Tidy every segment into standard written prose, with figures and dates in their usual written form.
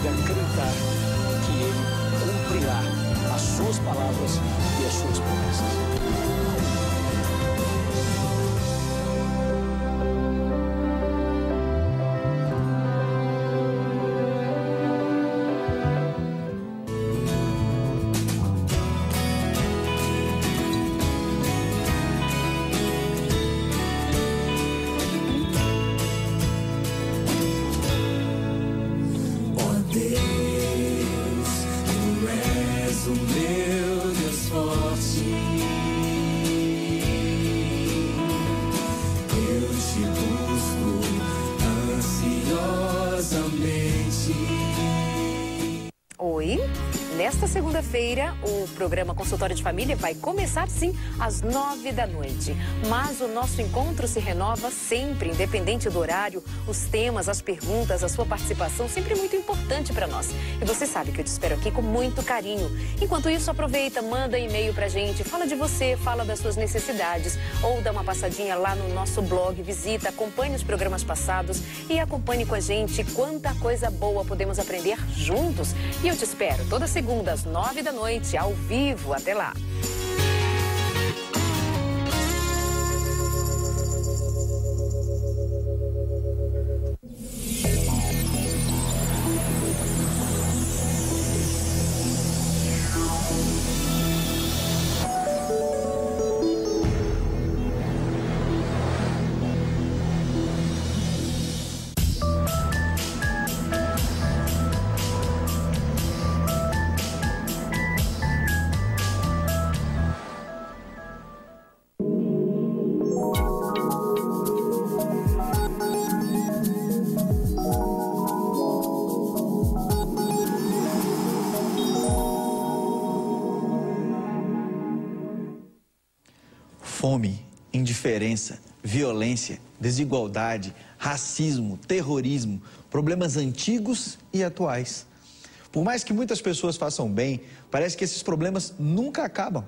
deve acreditar que Ele cumprirá as suas palavras e as suas promessas. Nesta segunda-feira, o programa Consultório de Família vai começar, sim, às 9 da noite. Mas o nosso encontro se renova sempre, independente do horário, os temas, as perguntas, a sua participação, sempre muito importante para nós. E você sabe que eu te espero aqui com muito carinho. Enquanto isso, aproveita, manda e-mail pra gente, fala de você, fala das suas necessidades, ou dá uma passadinha lá no nosso blog, visita, acompanhe os programas passados e acompanhe com a gente quanta coisa boa podemos aprender juntos. E eu te espero toda segunda, às 9 da noite, ao vivo. Até lá! Fome, indiferença, violência, desigualdade, racismo, terrorismo, problemas antigos e atuais. Por mais que muitas pessoas façam bem, parece que esses problemas nunca acabam.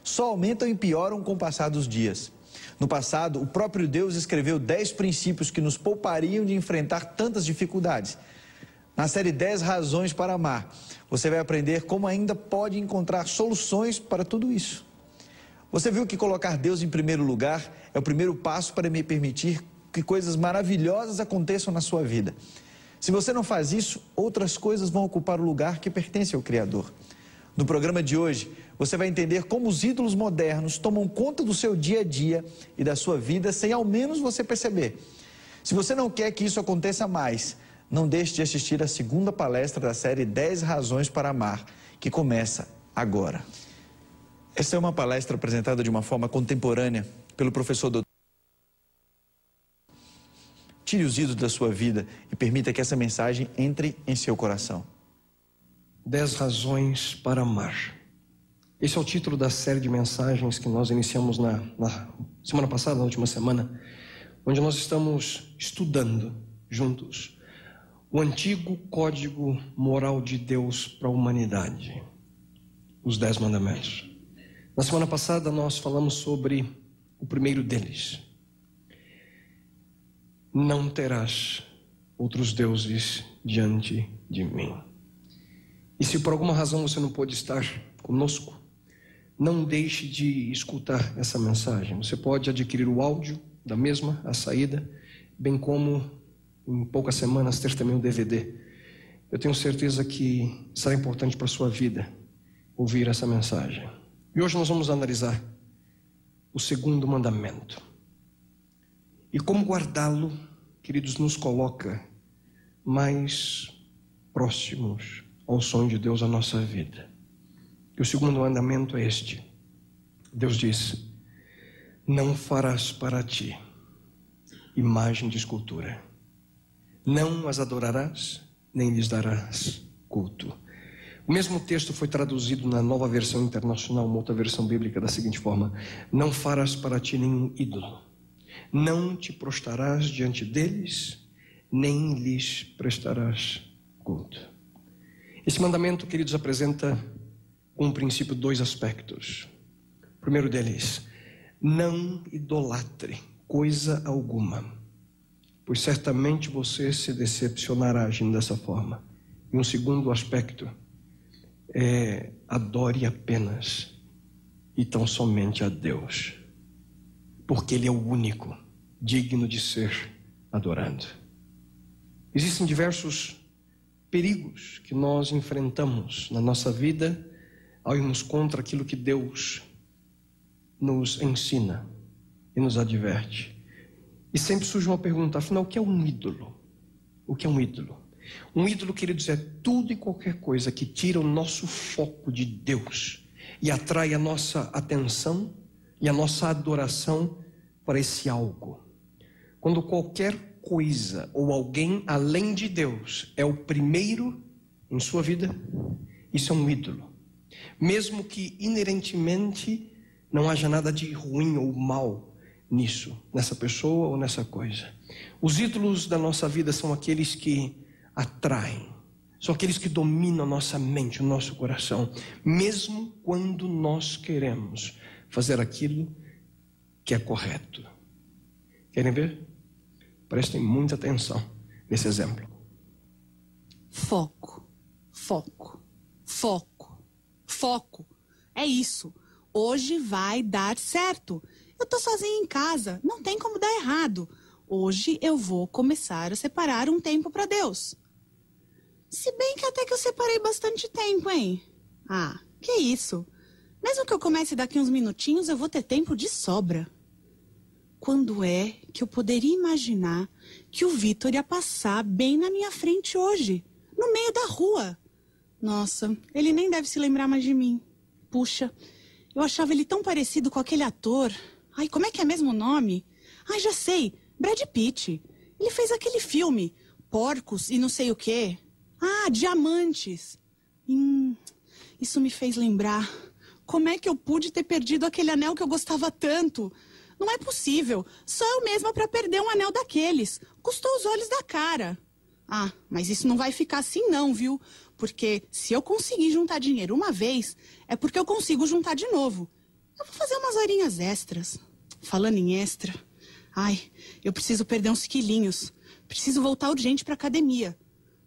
Só aumentam e pioram com o passar dos dias. No passado, o próprio Deus escreveu 10 princípios que nos poupariam de enfrentar tantas dificuldades. Na série 10 Razões para Amar, você vai aprender como ainda pode encontrar soluções para tudo isso. Você viu que colocar Deus em primeiro lugar é o primeiro passo para me permitir que coisas maravilhosas aconteçam na sua vida. Se você não faz isso, outras coisas vão ocupar o lugar que pertence ao Criador. No programa de hoje, você vai entender como os ídolos modernos tomam conta do seu dia a dia e da sua vida sem ao menos você perceber. Se você não quer que isso aconteça mais, não deixe de assistir a segunda palestra da série 10 Razões para Amar, que começa agora. Essa é uma palestra apresentada de uma forma contemporânea pelo professor Dr. Tire os ídolos da sua vida e permita que essa mensagem entre em seu coração. 10 razões para amar. Esse é o título da série de mensagens que nós iniciamos na semana passada, na última semana, onde nós estamos estudando juntos o antigo código moral de Deus para a humanidade, os 10 mandamentos. Na semana passada nós falamos sobre o primeiro deles. Não terás outros deuses diante de mim. E se por alguma razão você não pôde estar conosco, não deixe de escutar essa mensagem. Você pode adquirir o áudio da mesma, a saída, bem como em poucas semanas ter também o DVD. Eu tenho certeza que será importante para a sua vida ouvir essa mensagem. E hoje nós vamos analisar o segundo mandamento. E como guardá-lo, queridos, nos coloca mais próximos ao sonho de Deus na nossa vida. E o segundo mandamento é este. Deus diz: não farás para ti imagem de escultura. Não as adorarás, nem lhes darás culto. O mesmo texto foi traduzido na Nova Versão Internacional, uma outra versão bíblica, da seguinte forma: não farás para ti nenhum ídolo, não te prostrarás diante deles, nem lhes prestarás culto. Esse mandamento, queridos, apresenta com princípio 2 aspectos. O primeiro deles: não idolatre coisa alguma, pois certamente você se decepcionará agindo dessa forma. E um segundo aspecto é: adore apenas e tão somente a Deus, porque Ele é o único digno de ser adorado. Existem diversos perigos que nós enfrentamos na nossa vida ao irmos contra aquilo que Deus nos ensina e nos adverte. E sempre surge uma pergunta: afinal, o que é um ídolo? O que é um ídolo? Um ídolo, queridos, é tudo e qualquer coisa que tira o nosso foco de Deus e atrai a nossa atenção e a nossa adoração para esse algo. Quando qualquer coisa ou alguém além de Deus é o primeiro em sua vida, isso é um ídolo. Mesmo que inerentemente não haja nada de ruim ou mal nisso, nessa pessoa ou nessa coisa. Os ídolos da nossa vida são aqueles que atraem, são aqueles que dominam a nossa mente, o nosso coração, mesmo quando nós queremos fazer aquilo que é correto. Querem ver? Prestem muita atenção nesse exemplo. Foco, foco, foco, foco. É isso. Hoje vai dar certo. Eu tô sozinha em casa, não tem como dar errado. Hoje eu vou começar a separar um tempo para Deus. Se bem que até que eu separei bastante tempo, hein? Ah, que isso? Mesmo que eu comece daqui uns minutinhos, eu vou ter tempo de sobra. Quando é que eu poderia imaginar que o Vitor ia passar bem na minha frente hoje, no meio da rua? Nossa, ele nem deve se lembrar mais de mim. Puxa, eu achava ele tão parecido com aquele ator. Ai, como é que é mesmo o nome? Ai, já sei, Brad Pitt. Ele fez aquele filme, Porcos e não sei o quê. Ah, Diamantes. Isso me fez lembrar. Como é que eu pude ter perdido aquele anel que eu gostava tanto? Não é possível. Só eu mesma para perder um anel daqueles. Custou os olhos da cara. Ah, mas isso não vai ficar assim não, viu? Porque se eu conseguir juntar dinheiro uma vez, é porque eu consigo juntar de novo. Eu vou fazer umas horinhas extras. Falando em extra, ai, eu preciso perder uns quilinhos. Preciso voltar urgente pra academia.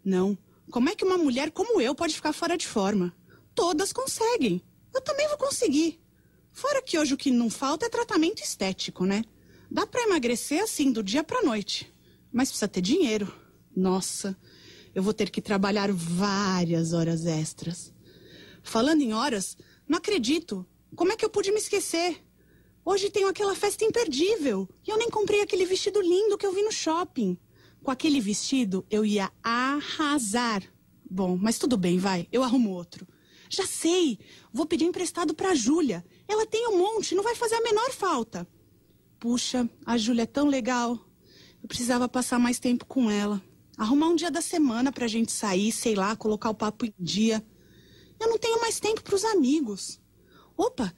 Não, como é que uma mulher como eu pode ficar fora de forma? Todas conseguem. Eu também vou conseguir. Fora que hoje o que não falta é tratamento estético, né? Dá pra emagrecer assim, do dia pra noite. Mas precisa ter dinheiro. Nossa, eu vou ter que trabalhar várias horas extras. Falando em horas, não acredito. Como é que eu pude me esquecer? Hoje tenho aquela festa imperdível. E eu nem comprei aquele vestido lindo que eu vi no shopping. Com aquele vestido, eu ia arrasar. Bom, mas tudo bem, vai. Eu arrumo outro. Já sei. Vou pedir emprestado pra Júlia. Ela tem um monte, não vai fazer a menor falta. Puxa, a Júlia é tão legal. Eu precisava passar mais tempo com ela. Arrumar um dia da semana pra gente sair, sei lá, colocar o papo em dia. Eu não tenho mais tempo pros amigos. Opa,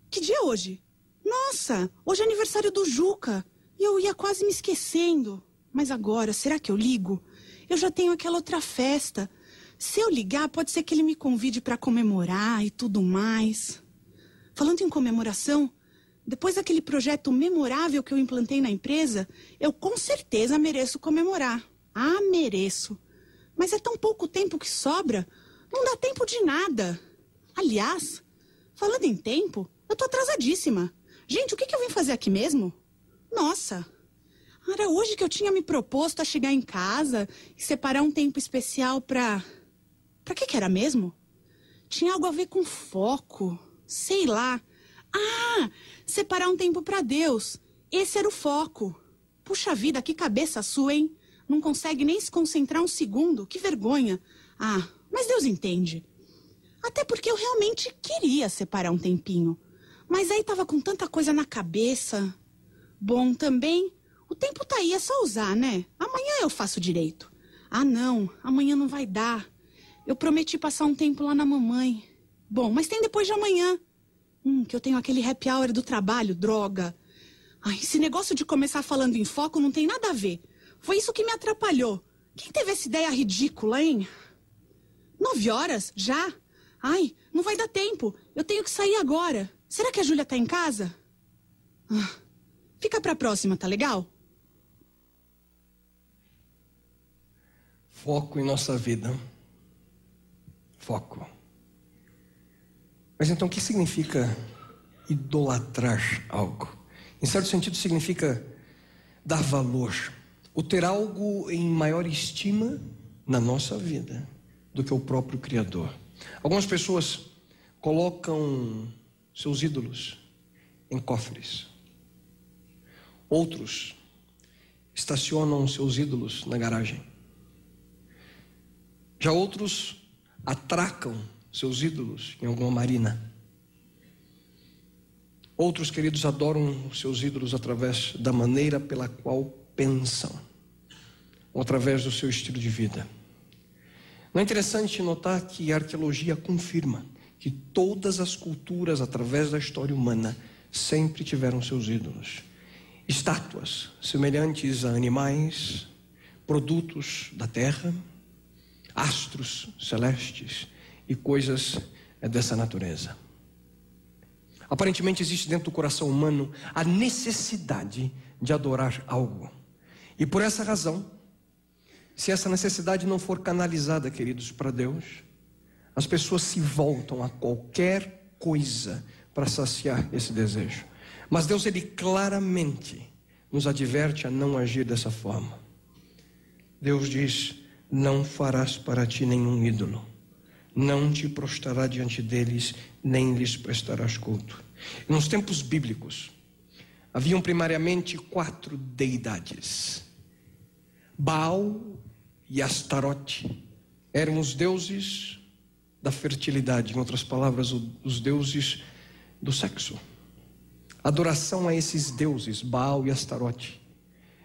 que dia é hoje? Nossa, hoje é aniversário do Juca. E eu ia quase me esquecendo. Mas agora, será que eu ligo? Eu já tenho aquela outra festa. Se eu ligar, pode ser que ele me convide pra comemorar e tudo mais. Falando em comemoração, depois daquele projeto memorável que eu implantei na empresa, eu com certeza mereço comemorar. Ah, mereço. Mas é tão pouco tempo que sobra. Não dá tempo de nada. Aliás, falando em tempo, eu tô atrasadíssima. Gente, o que eu vim fazer aqui mesmo? Nossa, era hoje que eu tinha me proposto a chegar em casa e separar um tempo especial pra que era mesmo? Tinha algo a ver com foco, sei lá. Ah, separar um tempo pra Deus. Esse era o foco. Puxa vida, que cabeça sua, hein? Não consegue nem se concentrar um segundo, que vergonha. Ah, mas Deus entende. Até porque eu realmente queria separar um tempinho. Mas aí tava com tanta coisa na cabeça. Bom, também, o tempo tá aí, é só usar, né? Amanhã eu faço direito. Ah, não, amanhã não vai dar. Eu prometi passar um tempo lá na mamãe. Bom, mas tem depois de amanhã. Que eu tenho aquele happy hour do trabalho, droga. Ai, esse negócio de começar falando em foco não tem nada a ver. Foi isso que me atrapalhou. Quem teve essa ideia ridícula, hein? 9 horas? Já? Ai, não vai dar tempo. Eu tenho que sair agora. Será que a Júlia tá em casa? Ah, fica pra próxima, tá legal? Foco em nossa vida foco. Mas então o que significa idolatrar algo? Em certo sentido significa dar valor, ou ter algo em maior estima na nossa vida do que o próprio Criador. Algumas pessoas colocam seus ídolos em cofres. Outros estacionam seus ídolos na garagem. Já outros atracam seus ídolos em alguma marina. Outros, queridos, adoram os seus ídolos através da maneira pela qual pensam, ou através do seu estilo de vida. Não é interessante notar que a arqueologia confirma que todas as culturas, através da história humana, sempre tiveram seus ídolos. Estátuas semelhantes a animais, produtos da terra, astros celestes e coisas dessa natureza. Aparentemente existe dentro do coração humano a necessidade de adorar algo. E por essa razão, se essa necessidade não for canalizada, queridos, para Deus, as pessoas se voltam a qualquer coisa para saciar esse desejo. Mas Deus, Ele claramente nos adverte a não agir dessa forma. Deus diz: não farás para ti nenhum ídolo, não te prostrará diante deles, nem lhes prestarás culto. E nos tempos bíblicos, haviam primariamente 4 deidades. Baal e Astarote eram os deuses da fertilidade, em outras palavras, os deuses do sexo. A adoração a esses deuses, Baal e Astarote,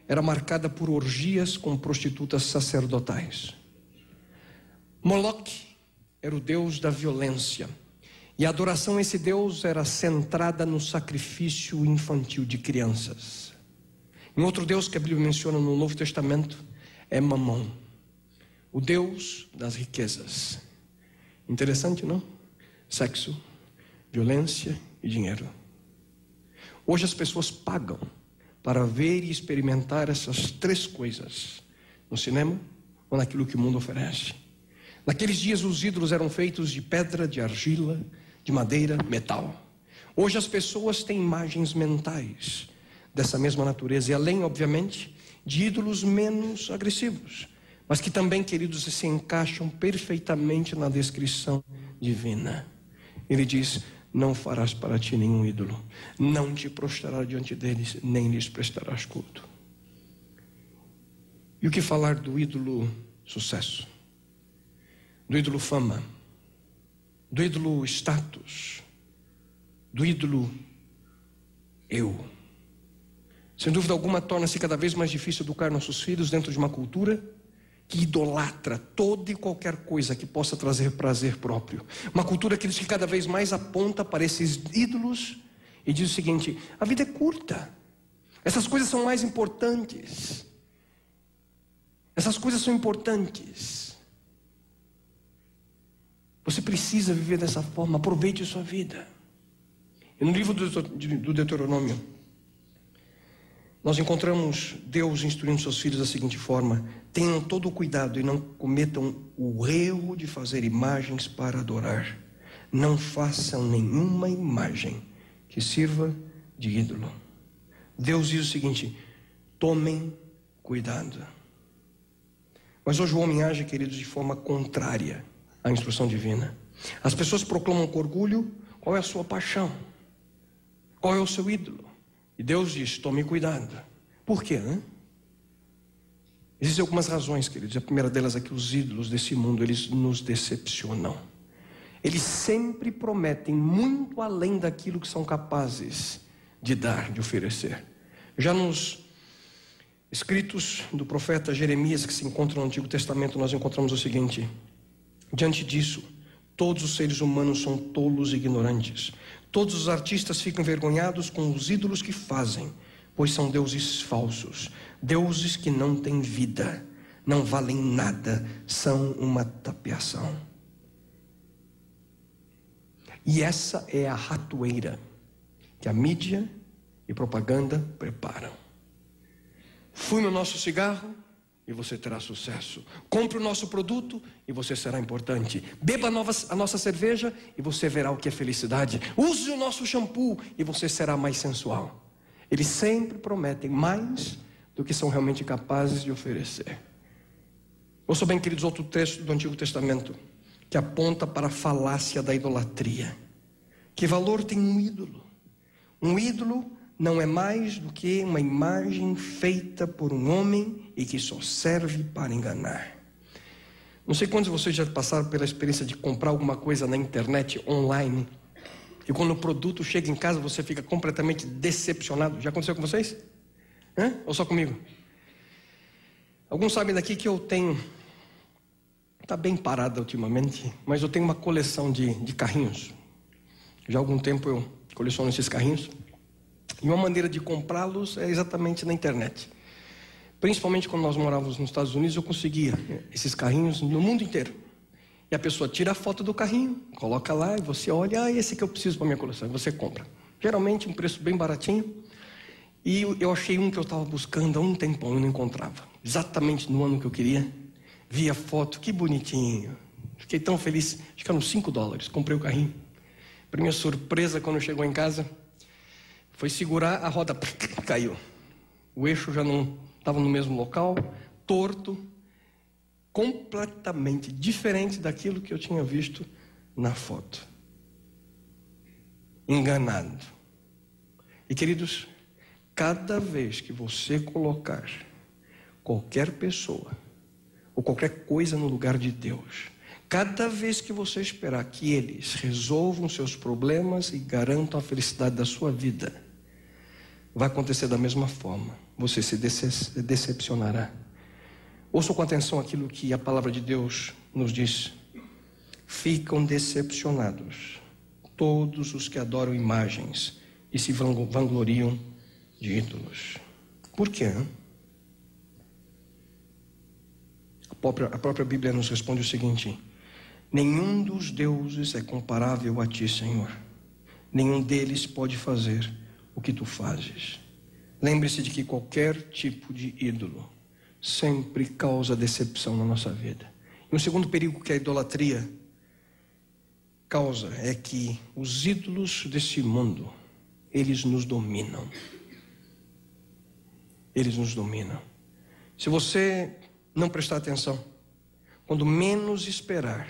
era marcada por orgias com prostitutas sacerdotais. Moloque era o deus da violência, e a adoração a esse deus era centrada no sacrifício infantil de crianças. Em outro deus que a Bíblia menciona no Novo Testamento é Mamon, o deus das riquezas. Interessante, não? Sexo, violência e dinheiro. Hoje as pessoas pagam para ver e experimentar essas 3 coisas no cinema ou naquilo que o mundo oferece. Naqueles dias os ídolos eram feitos de pedra, de argila, de madeira, metal. Hoje as pessoas têm imagens mentais dessa mesma natureza, e além, obviamente, de ídolos menos agressivos, mas que também, queridos, se encaixam perfeitamente na descrição divina. Ele diz: não farás para ti nenhum ídolo, não te prostrarás diante deles, nem lhes prestarás culto. E o que falar do ídolo sucesso, do ídolo fama, do ídolo status, do ídolo eu? Sem dúvida alguma, torna-se cada vez mais difícil educar nossos filhos dentro de uma cultura que idolatra toda e qualquer coisa que possa trazer prazer próprio. Uma cultura que cada vez mais aponta para esses ídolos e diz o seguinte: a vida é curta, essas coisas são mais importantes, essas coisas são importantes. Você precisa viver dessa forma, aproveite a sua vida. E no livro do Deuteronômio, nós encontramos Deus instruindo seus filhos da seguinte forma: tenham todo o cuidado e não cometam o erro de fazer imagens para adorar. Não façam nenhuma imagem que sirva de ídolo. Deus diz o seguinte: tomem cuidado. Mas hoje o homem age, queridos, de forma contrária à instrução divina. As pessoas proclamam com orgulho qual é a sua paixão, qual é o seu ídolo. E Deus diz: tome cuidado. Por quê? Existem algumas razões, queridos. A primeira delas é que os ídolos desse mundo, eles nos decepcionam. Eles sempre prometem muito além daquilo que são capazes de dar, de oferecer. Já nos escritos do profeta Jeremias, que se encontram no Antigo Testamento, nós encontramos o seguinte: diante disso, todos os seres humanos são tolos e ignorantes. Todos os artistas ficam envergonhados com os ídolos que fazem, pois são deuses falsos, deuses que não têm vida, não valem nada, são uma tapeação. E essa é a ratoeira que a mídia e propaganda preparam. Fume o nosso cigarro, e você terá sucesso. Compre o nosso produto e você será importante. Beba a nossa cerveja e você verá o que é felicidade. Use o nosso shampoo e você será mais sensual. Eles sempre prometem mais do que são realmente capazes de oferecer. Ouçam bem, queridos, outro texto do Antigo Testamento que aponta para a falácia da idolatria. Que valor tem um ídolo? Um ídolo não é mais do que uma imagem feita por um homem e que só serve para enganar. Não sei quantos de vocês já passaram pela experiência de comprar alguma coisa na internet, online, e quando o produto chega em casa você fica completamente decepcionado. Já aconteceu com vocês? Ou só comigo? Alguns sabem daqui que eu tenho... Está bem parada ultimamente, mas eu tenho uma coleção de carrinhos. Já há algum tempo eu coleciono esses carrinhos. E uma maneira de comprá-los é exatamente na internet. Principalmente quando nós morávamos nos Estados Unidos, eu conseguia esses carrinhos no mundo inteiro. E a pessoa tira a foto do carrinho, coloca lá e você olha, esse que eu preciso para minha coleção, e você compra. Geralmente um preço bem baratinho. E eu achei um que eu estava buscando há um tempão e não encontrava. Exatamente no ano que eu queria. Vi a foto, que bonitinho. Fiquei tão feliz, acho que eram $5. Comprei o carrinho. Para minha surpresa, quando chegou em casa, foi segurar, a roda caiu. O eixo já não estava no mesmo local, torto, completamente diferente daquilo que eu tinha visto na foto. Enganado. E queridos, cada vez que você colocar qualquer pessoa ou qualquer coisa no lugar de Deus, cada vez que você esperar que eles resolvam seus problemas e garantam a felicidade da sua vida, vai acontecer da mesma forma. Você se decepcionará. Ouçam com atenção aquilo que a palavra de Deus nos diz. Ficam decepcionados todos os que adoram imagens e se vangloriam de ídolos. Por quê? A própria Bíblia nos responde o seguinte: nenhum dos deuses é comparável a ti, Senhor. Nenhum deles pode fazer o que tu fazes. Lembre-se de que qualquer tipo de ídolo sempre causa decepção na nossa vida. E um segundo perigo que a idolatria causa é que os ídolos desse mundo, eles nos dominam. Eles nos dominam. Se você não prestar atenção, quando menos esperar,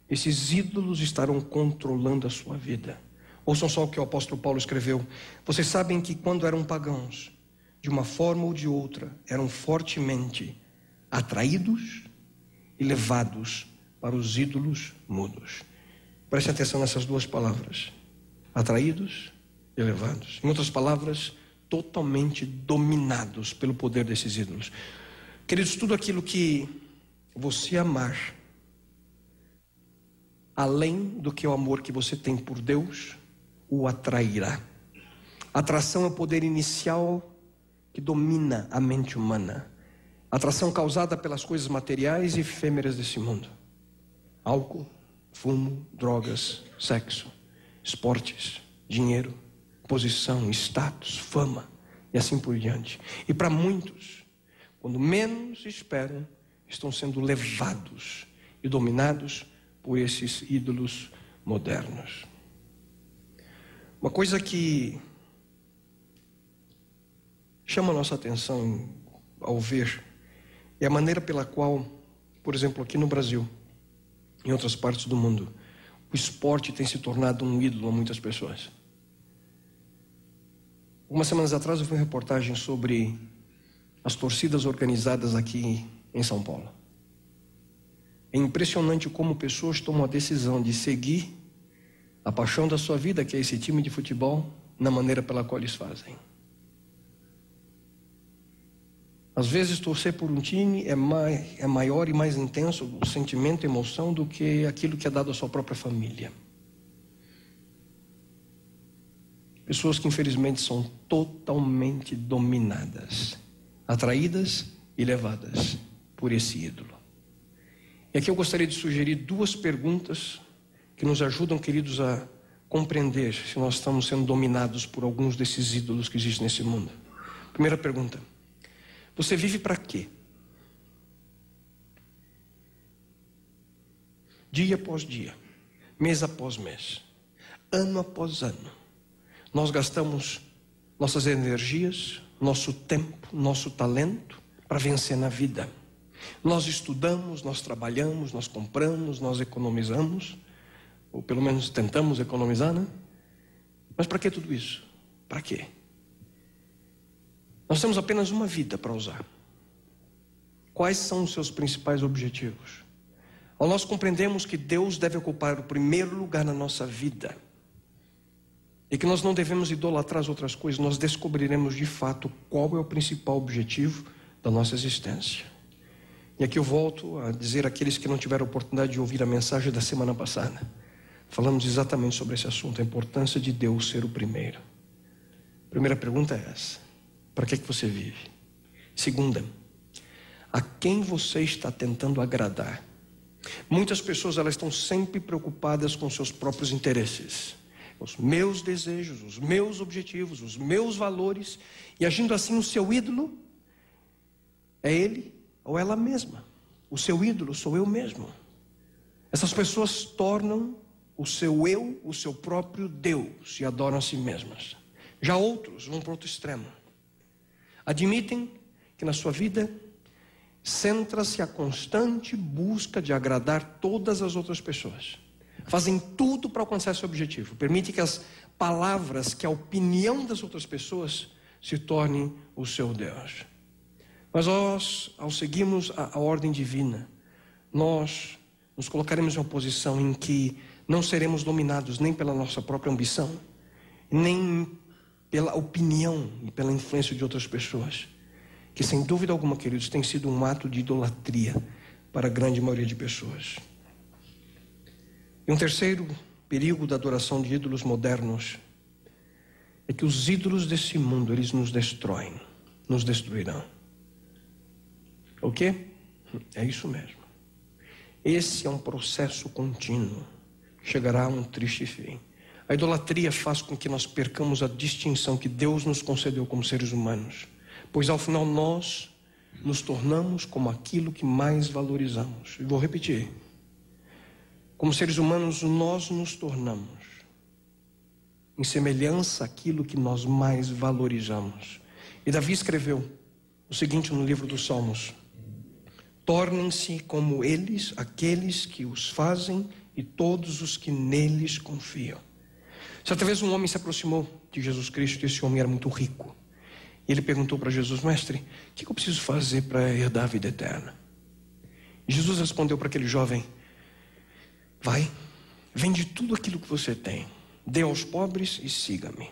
esses ídolos estarão controlando a sua vida. Ouçam só o que o apóstolo Paulo escreveu. Vocês sabem que quando eram pagãos, de uma forma ou de outra, eram fortemente atraídos e levados para os ídolos mudos. Preste atenção nessas duas palavras: atraídos e levados. Em outras palavras, totalmente dominados pelo poder desses ídolos. Queridos, tudo aquilo que você amar, além do que o amor que você tem por Deus, o atrairá. Atração é o poder inicial que domina a mente humana. Atração causada pelas coisas materiais e efêmeras desse mundo. Álcool, fumo, drogas, sexo, esportes, dinheiro, posição, status, fama e assim por diante. E para muitos, quando menos esperam, estão sendo levados e dominados por esses ídolos modernos. Uma coisa que chama a nossa atenção ao ver é a maneira pela qual, por exemplo, aqui no Brasil, em outras partes do mundo, o esporte tem se tornado um ídolo a muitas pessoas. Algumas semanas atrás eu vi uma reportagem sobre as torcidas organizadas aqui em São Paulo. É impressionante como pessoas tomam a decisão de seguir a paixão da sua vida, que é esse time de futebol, na maneira pela qual eles fazem. Às vezes torcer por um time é maior e mais intenso o sentimento e emoção do que aquilo que é dado à sua própria família. Pessoas que infelizmente são totalmente dominadas, atraídas e levadas por esse ídolo. E aqui eu gostaria de sugerir duas perguntas que nos ajudam, queridos, a compreender se nós estamos sendo dominados por alguns desses ídolos que existem nesse mundo. Primeira pergunta: você vive para quê? dia após dia, mês após mês, ano após ano, nós gastamos nossas energias, nosso tempo, nosso talento para vencer na vida. Nós estudamos, nós trabalhamos, nós compramos, nós economizamos, ou pelo menos tentamos economizar, né? Mas para que tudo isso? Para quê? Nós temos apenas uma vida para usar. Quais são os seus principais objetivos? Ao nós compreendemos que Deus deve ocupar o primeiro lugar na nossa vida e que nós não devemos idolatrar as outras coisas, nós descobriremos de fato qual é o principal objetivo da nossa existência. E aqui eu volto a dizer àqueles que não tiveram a oportunidade de ouvir a mensagem da semana passada. Falamos exatamente sobre esse assunto, a importância de Deus ser o primeiro. A primeira pergunta é essa: para que você vive? Segunda, a quem você está tentando agradar? Muitas pessoas, elas estão sempre preocupadas com seus próprios interesses, os meus desejos, os meus objetivos, os meus valores, e agindo assim o seu ídolo é ele ou ela mesma. O seu ídolo sou eu mesmo. Essas pessoas tornam o seu eu, o seu próprio Deus, e adoram a si mesmas. Já outros vão para outro extremo. Admitem que na sua vida centra-se a constante busca de agradar todas as outras pessoas. Fazem tudo para alcançar esse objetivo. Permite que as palavras, que a opinião das outras pessoas se tornem o seu Deus. Mas nós, ao seguirmos a ordem divina, nós nos colocaremos em uma posição em que não seremos dominados nem pela nossa própria ambição, nem pela opinião e pela influência de outras pessoas, que sem dúvida alguma, queridos, tem sido um ato de idolatria para a grande maioria de pessoas. E um terceiro perigo da adoração de ídolos modernos é que os ídolos desse mundo, eles nos destroem, nos destruirão. O quê? É isso mesmo. Esse é um processo contínuo. Chegará a um triste fim. A idolatria faz com que nós percamos a distinção que Deus nos concedeu como seres humanos, pois ao final nós nos tornamos como aquilo que mais valorizamos. E vou repetir: como seres humanos nós nos tornamos em semelhança àquilo que nós mais valorizamos. E Davi escreveu o seguinte no livro dos Salmos: tornem-se como eles aqueles que os fazem e todos os que neles confiam. Certa vez um homem se aproximou de Jesus Cristo, e esse homem era muito rico. E ele perguntou para Jesus: mestre, o que eu preciso fazer para herdar a vida eterna? E Jesus respondeu para aquele jovem: vai, vende tudo aquilo que você tem, dê aos pobres e siga-me.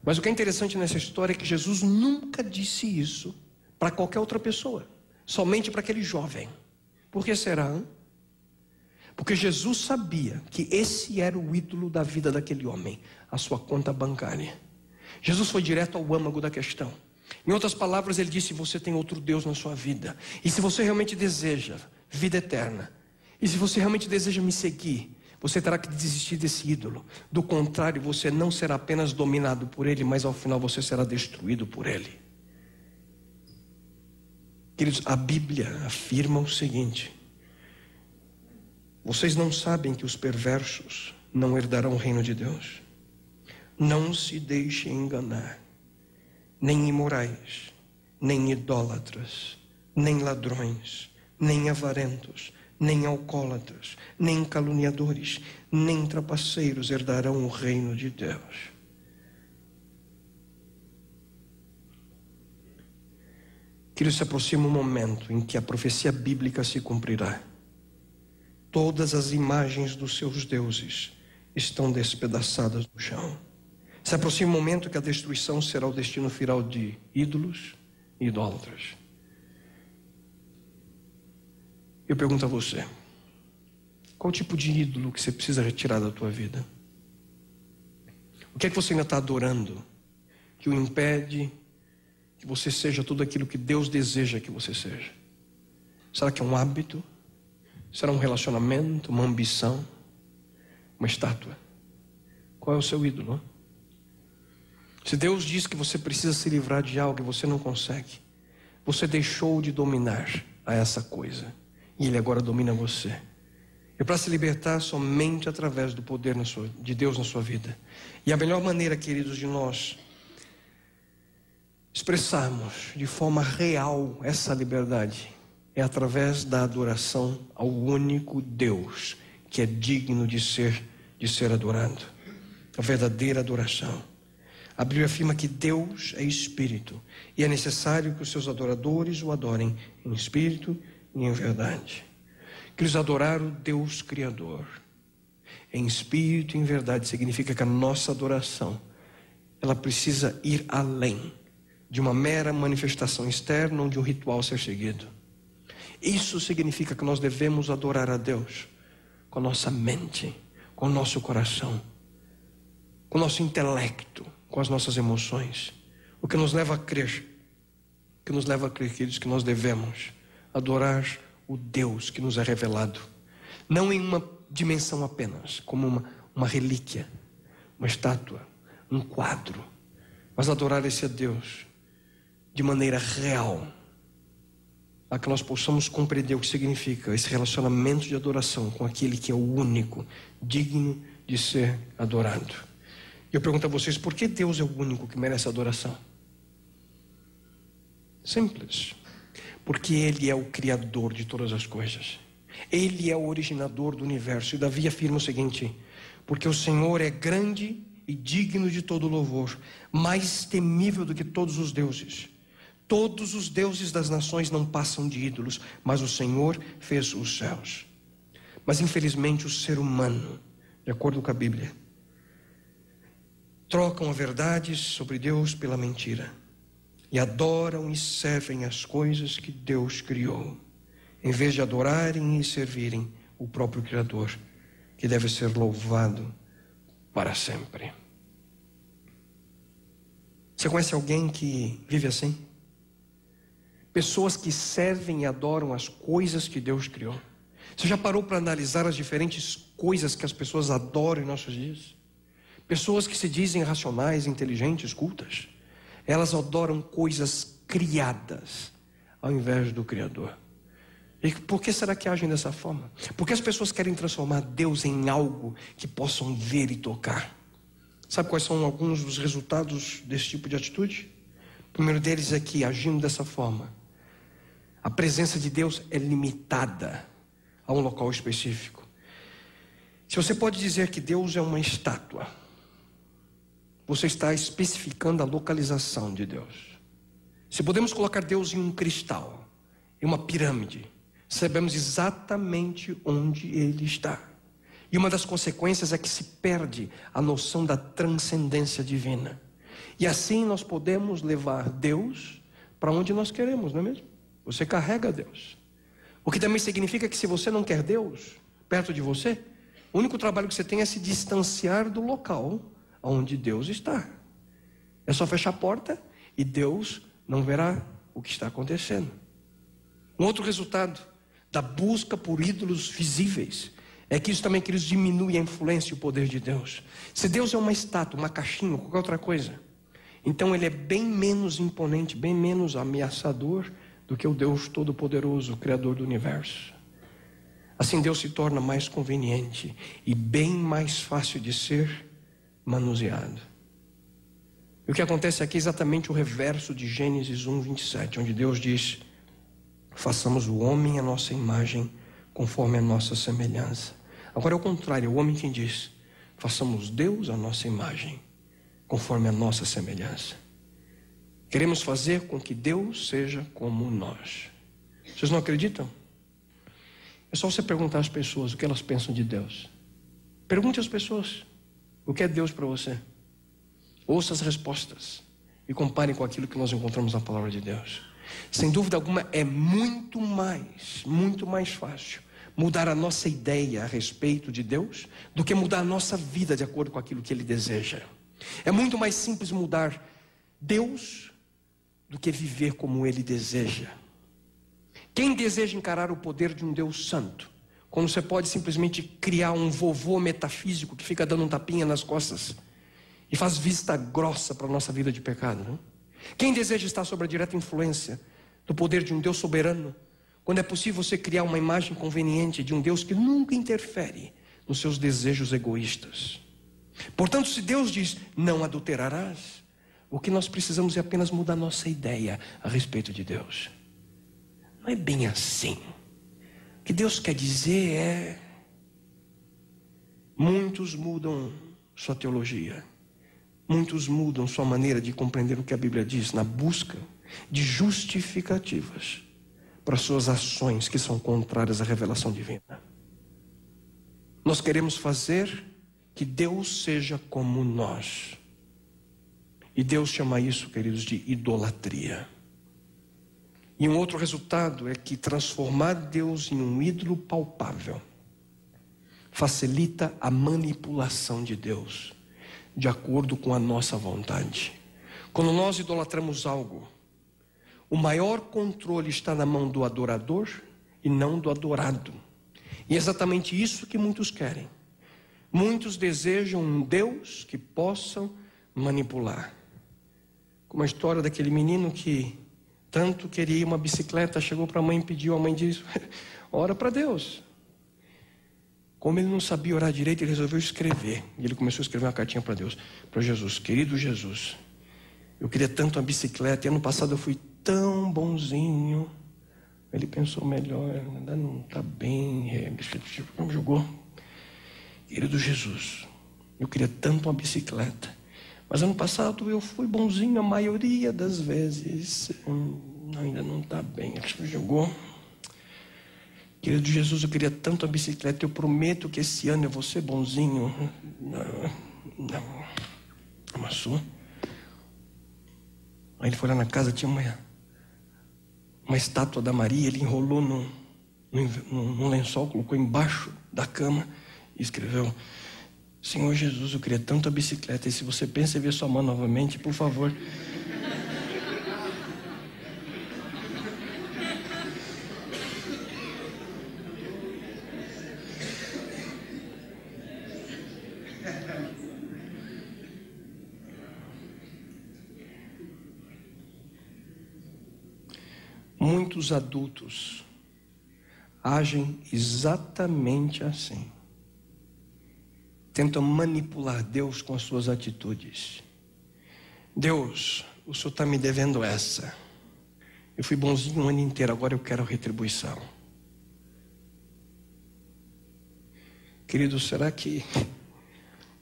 Mas o que é interessante nessa história é que Jesus nunca disse isso para qualquer outra pessoa, somente para aquele jovem. Por que será? Porque Jesus sabia que esse era o ídolo da vida daquele homem, a sua conta bancária. Jesus foi direto ao âmago da questão. Em outras palavras, ele disse: você tem outro Deus na sua vida, e se você realmente deseja vida eterna, e se você realmente deseja me seguir, você terá que desistir desse ídolo. Do contrário, você não será apenas dominado por ele, mas ao final você será destruído por ele. Queridos, a Bíblia afirma o seguinte: vocês não sabem que os perversos não herdarão o reino de Deus? Não se deixem enganar. Nem imorais, nem idólatras, nem ladrões, nem avarentos, nem alcoólatras, nem caluniadores, nem trapaceiros herdarão o reino de Deus. Queridos, se aproxima um momento em que a profecia bíblica se cumprirá. Todas as imagens dos seus deuses estão despedaçadas no chão. Se aproxima um momento que a destruição será o destino final de ídolos e idólatras. Eu pergunto a você: qual tipo de ídolo que você precisa retirar da tua vida? O que é que você ainda está adorando que o impede que você seja tudo aquilo que Deus deseja que você seja? Será que é um hábito? Será um relacionamento, uma ambição, uma estátua? Qual é o seu ídolo? Se Deus diz que você precisa se livrar de algo e você não consegue, você deixou de dominar a essa coisa e Ele agora domina você. e para se libertar somente através do poder de Deus na sua vida. E a melhor maneira, queridos, de nós expressarmos de forma real essa liberdade é através da adoração ao único Deus que é digno de ser adorado. A verdadeira adoração. A Bíblia afirma que Deus é espírito e é necessário que os seus adoradores o adorem em espírito e em verdade. Queridos, adorar o Deus Criador em espírito e em verdade significa que a nossa adoração, ela precisa ir além de uma mera manifestação externa ou de um ritual ser seguido. Isso significa que nós devemos adorar a Deus com a nossa mente, com o nosso coração, com o nosso intelecto, com as nossas emoções. O que nos leva a crer, queridos, que nós devemos adorar o Deus que nos é revelado, não em uma dimensão apenas, como uma relíquia, uma estátua, um quadro, mas adorar esse Deus de maneira real, a que nós possamos compreender o que significa esse relacionamento de adoração com aquele que é o único, digno de ser adorado. E eu pergunto a vocês, por que Deus é o único que merece adoração? Simples. Porque Ele é o Criador de todas as coisas. Ele é o originador do universo. E Davi afirma o seguinte: porque o Senhor é grande e digno de todo louvor, mais temível do que todos os deuses. Todos os deuses das nações não passam de ídolos, mas o Senhor fez os céus. Mas infelizmente o ser humano, de acordo com a Bíblia, trocam a verdade sobre Deus pela mentira e adoram e servem as coisas que Deus criou, em vez de adorarem e servirem o próprio Criador, que deve ser louvado para sempre. Você conhece alguém que vive assim? Pessoas que servem e adoram as coisas que Deus criou. Você já parou para analisar as diferentes coisas que as pessoas adoram em nossos dias? Pessoas que se dizem racionais, inteligentes, cultas, elas adoram coisas criadas ao invés do Criador. E por que será que agem dessa forma? Porque as pessoas querem transformar Deus em algo que possam ver e tocar. Sabe quais são alguns dos resultados desse tipo de atitude? O primeiro deles é que, agindo dessa forma, a presença de Deus é limitada a um local específico. Se você pode dizer que Deus é uma estátua, você está especificando a localização de Deus. Se podemos colocar Deus em um cristal, em uma pirâmide, sabemos exatamente onde Ele está. E uma das consequências é que se perde a noção da transcendência divina. E assim nós podemos levar Deus para onde nós queremos, não é mesmo? Você carrega Deus. O que também significa que se você não quer Deus perto de você, o único trabalho que você tem é se distanciar do local onde Deus está. É só fechar a porta e Deus não verá o que está acontecendo. Um outro resultado da busca por ídolos visíveis é que isso também, queridos, diminui a influência e o poder de Deus. Se Deus é uma estátua, uma caixinha, qualquer outra coisa, então Ele é bem menos imponente, bem menos ameaçador do que o Deus Todo-Poderoso, o Criador do Universo. Assim Deus se torna mais conveniente e bem mais fácil de ser manuseado. E o que acontece aqui é exatamente o reverso de Gênesis 1:27, onde Deus diz: façamos o homem à nossa imagem, conforme a nossa semelhança. Agora é o contrário, é o homem quem diz: façamos Deus à nossa imagem, conforme a nossa semelhança. Queremos fazer com que Deus seja como nós. Vocês não acreditam? É só você perguntar às pessoas o que elas pensam de Deus. Pergunte às pessoas o que é Deus para você. Ouça as respostas e compare com aquilo que nós encontramos na palavra de Deus. Sem dúvida alguma, é muito mais fácil mudar a nossa ideia a respeito de Deus do que mudar a nossa vida de acordo com aquilo que Ele deseja. É muito mais simples mudar Deus do que viver como Ele deseja. Quem deseja encarar o poder de um Deus santo, quando você pode simplesmente criar um vovô metafísico que fica dando um tapinha nas costas e faz vista grossa para a nossa vida de pecado, não? Quem deseja estar sob a direta influência do poder de um Deus soberano, Quando é possível você criar uma imagem conveniente de um Deus que nunca interfere nos seus desejos egoístas. Portanto, se Deus diz, não adulterarás, o que nós precisamos é apenas mudar nossa ideia a respeito de Deus. Não é bem assim. O que Deus quer dizer é... Muitos mudam sua teologia. Muitos mudam sua maneira de compreender o que a Bíblia diz na busca de justificativas para suas ações que são contrárias à revelação divina. Nós queremos fazer que Deus seja como nós. E Deus chama isso, queridos, de idolatria. E um outro resultado é que transformar Deus em um ídolo palpável facilita a manipulação de Deus de acordo com a nossa vontade. Quando nós idolatramos algo, o maior controle está na mão do adorador e não do adorado. E é exatamente isso que muitos querem. Muitos desejam um Deus que possam manipular. Como a história daquele menino que tanto queria uma bicicleta, chegou para a mãe e pediu, a mãe disse, ora para Deus. Como ele não sabia orar direito, ele resolveu escrever. E ele começou a escrever uma cartinha para Deus, para Jesus. Querido Jesus, eu queria tanto uma bicicleta, e ano passado eu fui tão bonzinho. Ele pensou melhor, ainda não está bem, como jogou. Querido Jesus, eu queria tanto uma bicicleta, mas ano passado eu fui bonzinho a maioria das vezes. Ainda não está bem, ele jogou. Querido Jesus, eu queria tanto a bicicleta, eu prometo que esse ano eu vou ser bonzinho. Não, uma sua. Aí ele foi lá na casa, tinha uma estátua da Maria, ele enrolou num lençol, colocou embaixo da cama e escreveu, Senhor Jesus, eu queria tanto a bicicleta, e se você pensa em ver sua mão novamente, por favor... Muitos adultos agem exatamente assim. Tentam manipular Deus com as suas atitudes. Deus, o Senhor está me devendo essa. Eu fui bonzinho o ano inteiro, agora eu quero retribuição. Queridos, será que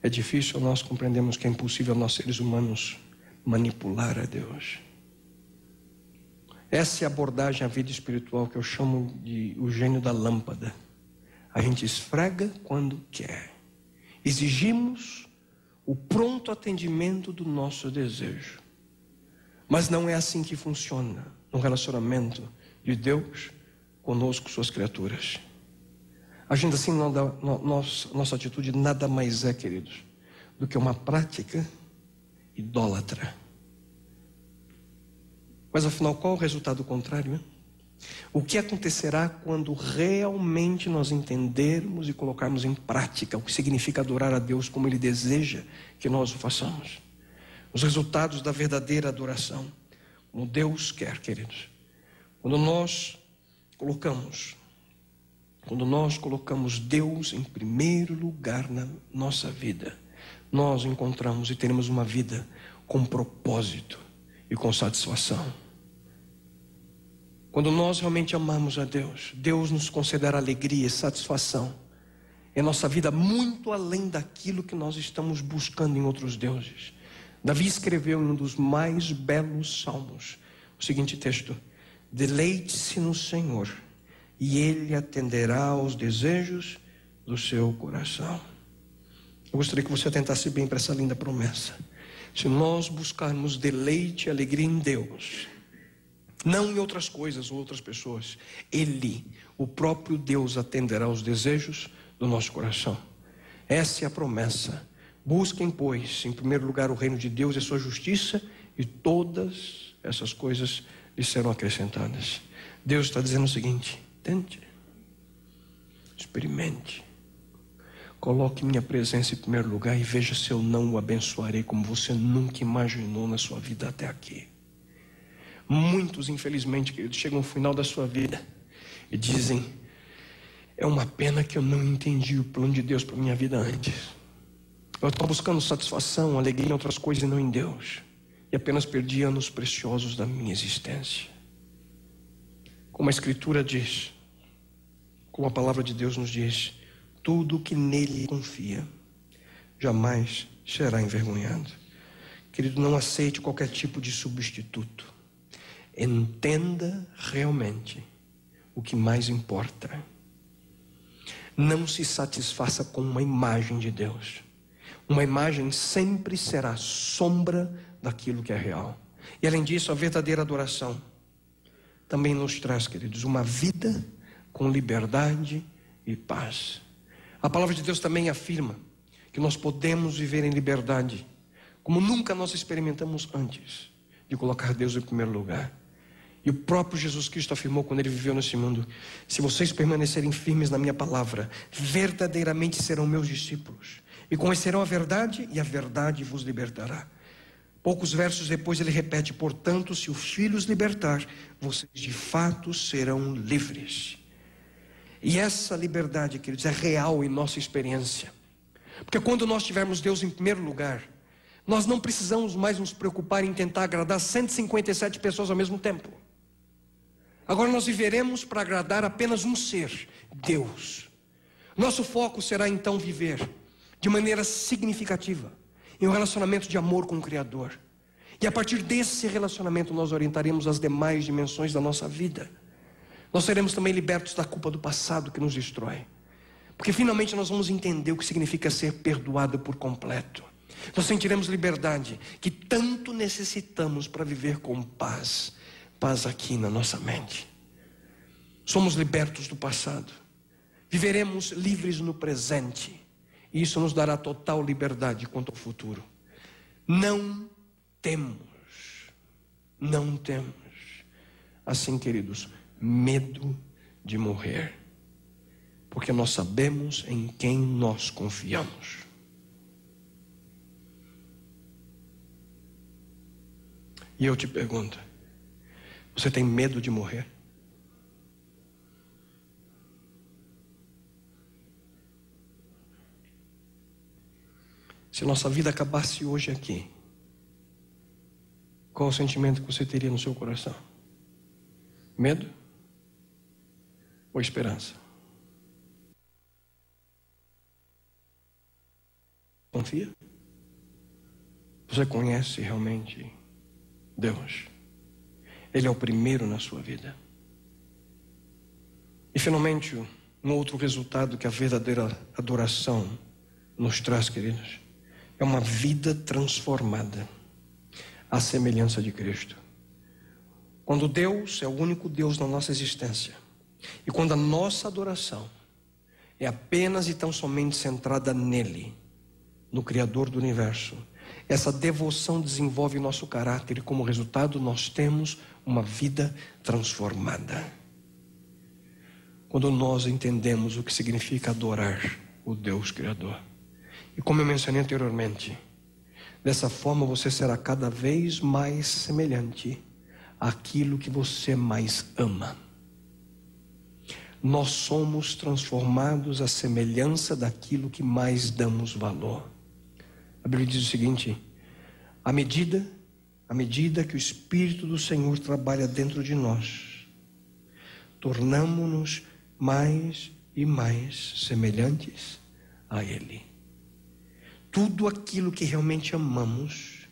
é difícil nós compreendermos que é impossível nós seres humanos manipular a Deus? Essa é a abordagem à vida espiritual que eu chamo de o gênio da lâmpada. A gente esfrega quando quer. Exigimos o pronto atendimento do nosso desejo. Mas não é assim que funciona no relacionamento de Deus conosco, suas criaturas. Agindo assim, nossa atitude nada mais é, queridos, do que uma prática idólatra. Mas afinal, qual é o resultado contrário? Hein? O que acontecerá quando realmente nós entendermos e colocarmos em prática o que significa adorar a Deus como Ele deseja que nós o façamos? Os resultados da verdadeira adoração, como Deus quer, queridos. Quando nós colocamos Deus em primeiro lugar na nossa vida, nós encontramos e teremos uma vida com propósito e com satisfação. Quando nós realmente amamos a Deus, Deus nos concederá alegria e satisfação em nossa vida muito além daquilo que nós estamos buscando em outros deuses. Davi escreveu em um dos mais belos salmos o seguinte texto: deleite-se no Senhor e Ele atenderá aos desejos do seu coração. Eu gostaria que você atentasse bem para essa linda promessa. Se nós buscarmos deleite e alegria em Deus, não em outras coisas ou outras pessoas, Ele, o próprio Deus, atenderá aos desejos do nosso coração. Essa é a promessa. Busquem, pois, em primeiro lugar o reino de Deus e a sua justiça, e todas essas coisas lhe serão acrescentadas. Deus está dizendo o seguinte: tente, experimente, coloque minha presença em primeiro lugar e veja se eu não o abençoarei como você nunca imaginou na sua vida até aqui. Muitos, infelizmente, queridos, chegam ao final da sua vida e dizem: é uma pena que eu não entendi o plano de Deus para minha vida antes. Eu estou buscando satisfação, alegria em outras coisas e não em Deus, e apenas perdi anos preciosos da minha existência. Como a Escritura diz, como a palavra de Deus nos diz, tudo que nele confia jamais será envergonhado. Querido, não aceite qualquer tipo de substituto. Entenda realmente o que mais importa. Não se satisfaça com uma imagem de Deus. Uma imagem sempre será sombra daquilo que é real. E além disso, a verdadeira adoração também nos traz, queridos, uma vida com liberdade e paz. A palavra de Deus também afirma que nós podemos viver em liberdade, como nunca nós experimentamos antes de colocar Deus em primeiro lugar. E o próprio Jesus Cristo afirmou quando ele viveu nesse mundo: se vocês permanecerem firmes na minha palavra, verdadeiramente serão meus discípulos, e conhecerão a verdade, e a verdade vos libertará. Poucos versos depois ele repete: portanto, se o Filho os libertar, vocês de fato serão livres. E essa liberdade, queridos, é real em nossa experiência. Porque quando nós tivermos Deus em primeiro lugar, nós não precisamos mais nos preocupar em tentar agradar 157 pessoas ao mesmo tempo. Agora nós viveremos para agradar apenas um ser, Deus. Nosso foco será então viver de maneira significativa em um relacionamento de amor com o Criador. E a partir desse relacionamento nós orientaremos as demais dimensões da nossa vida. Nós seremos também libertos da culpa do passado que nos destrói. Porque finalmente nós vamos entender o que significa ser perdoado por completo. Nós sentiremos liberdade que tanto necessitamos para viver com paz. Paz aqui na nossa mente. Somos libertos do passado. Viveremos livres no presente. E isso nos dará total liberdade quanto ao futuro. Não temos. Assim, queridos, medo de morrer. Porque nós sabemos em quem nós confiamos. E eu te pergunto: você tem medo de morrer? Se nossa vida acabasse hoje aqui, qual o sentimento que você teria no seu coração? Medo ou esperança? Confia? Você conhece realmente Deus? Ele é o primeiro na sua vida. E finalmente, um outro resultado que a verdadeira adoração nos traz, queridos, é uma vida transformada à semelhança de Cristo. Quando Deus é o único Deus na nossa existência, e quando a nossa adoração é apenas e tão somente centrada nele, no Criador do universo, essa devoção desenvolve nosso caráter e como resultado nós temos uma vida transformada. Quando nós entendemos o que significa adorar o Deus Criador. E como eu mencionei anteriormente, dessa forma você será cada vez mais semelhante àquilo que você mais ama. Nós somos transformados à semelhança daquilo que mais damos valor. A Bíblia diz o seguinte: à medida que o Espírito do Senhor trabalha dentro de nós, tornamo-nos mais e mais semelhantes a Ele. Tudo aquilo que realmente amamos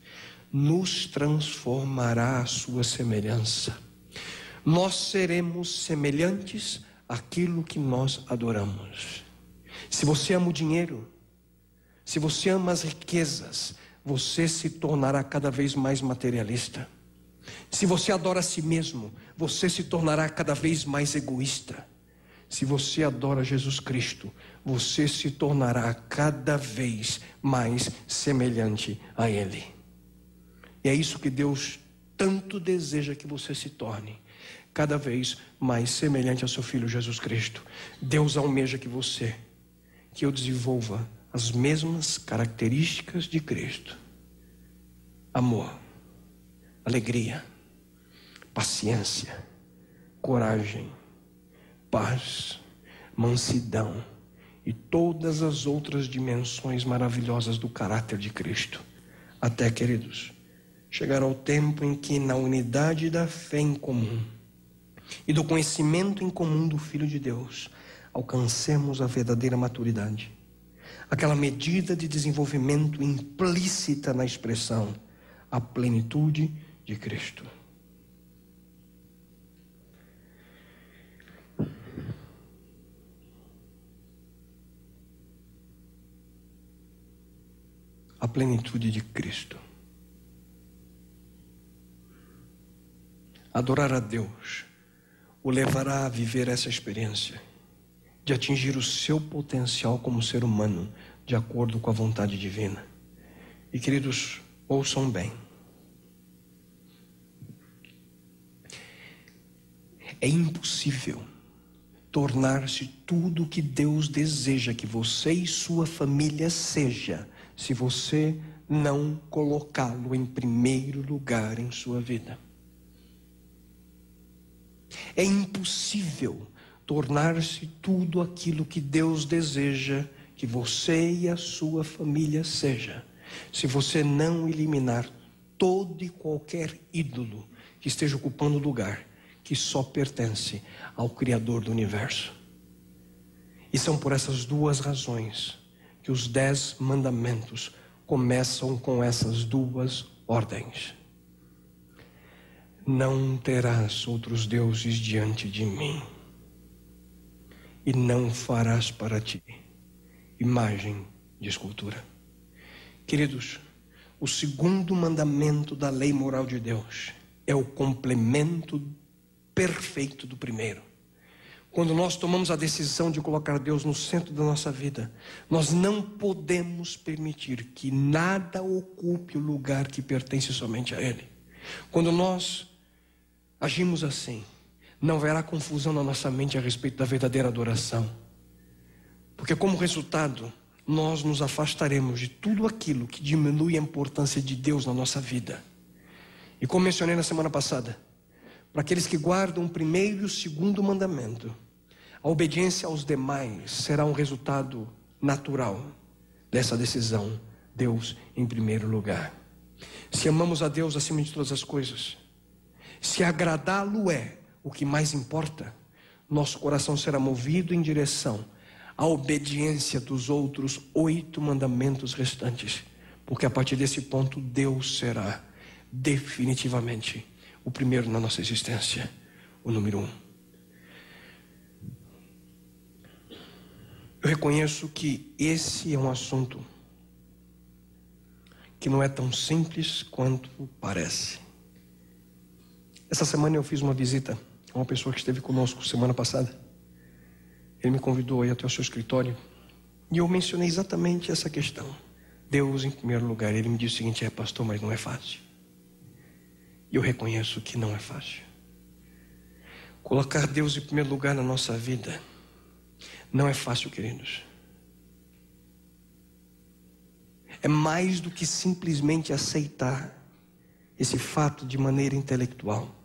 nos transformará à sua semelhança. Nós seremos semelhantes àquilo que nós adoramos. Se você ama o dinheiro, se você ama as riquezas, você se tornará cada vez mais materialista. Se você adora a si mesmo, você se tornará cada vez mais egoísta. Se você adora Jesus Cristo, você se tornará cada vez mais semelhante a Ele. E é isso que Deus tanto deseja que você se torne, cada vez mais semelhante ao seu Filho Jesus Cristo. Deus almeja que eu desenvolva as mesmas características de Cristo: amor, alegria, paciência, coragem, paz, mansidão e todas as outras dimensões maravilhosas do caráter de Cristo. Até, queridos, chegará o tempo em que, na unidade da fé em comum e do conhecimento em comum do Filho de Deus, alcancemos a verdadeira maturidade, aquela medida de desenvolvimento implícita na expressão, a plenitude de Cristo. A plenitude de Cristo. Adorar a Deus o levará a viver essa experiência de atingir o seu potencial como ser humano, de acordo com a vontade divina. E, queridos, ouçam bem. É impossível tornar-se tudo o que Deus deseja que você e sua família seja, se você não colocá-lo em primeiro lugar em sua vida. É impossível tornar-se tudo aquilo que Deus deseja que você e a sua família seja, se você não eliminar todo e qualquer ídolo que esteja ocupando o lugar que só pertence ao Criador do universo. E são por essas duas razões que os 10 mandamentos começam com essas duas ordens. Não terás outros deuses diante de mim, e não farás para ti imagem de escultura. Queridos, o segundo mandamento da lei moral de Deus é o complemento perfeito do primeiro. Quando nós tomamos a decisão de colocar Deus no centro da nossa vida, nós não podemos permitir que nada ocupe o lugar que pertence somente a Ele. Quando nós agimos assim, não haverá confusão na nossa mente a respeito da verdadeira adoração. Porque como resultado, nós nos afastaremos de tudo aquilo que diminui a importância de Deus na nossa vida. E como mencionei na semana passada, para aqueles que guardam o primeiro e o segundo mandamento, a obediência aos demais será um resultado natural dessa decisão, Deus em primeiro lugar. Se amamos a Deus acima de todas as coisas, se agradá-lo é o que mais importa, nosso coração será movido em direção à obediência dos outros 8 mandamentos restantes, porque a partir desse ponto Deus será definitivamente o primeiro na nossa existência, o número 1. Eu reconheço que esse é um assunto que não é tão simples quanto parece. Essa semana eu fiz uma visita a uma pessoa que esteve conosco semana passada. Ele me convidou a ir até o seu escritório e eu mencionei exatamente essa questão. Deus em primeiro lugar. Ele me disse o seguinte: pastor, mas não é fácil. E eu reconheço que não é fácil. Colocar Deus em primeiro lugar na nossa vida não é fácil, queridos. É mais do que simplesmente aceitar esse fato de maneira intelectual.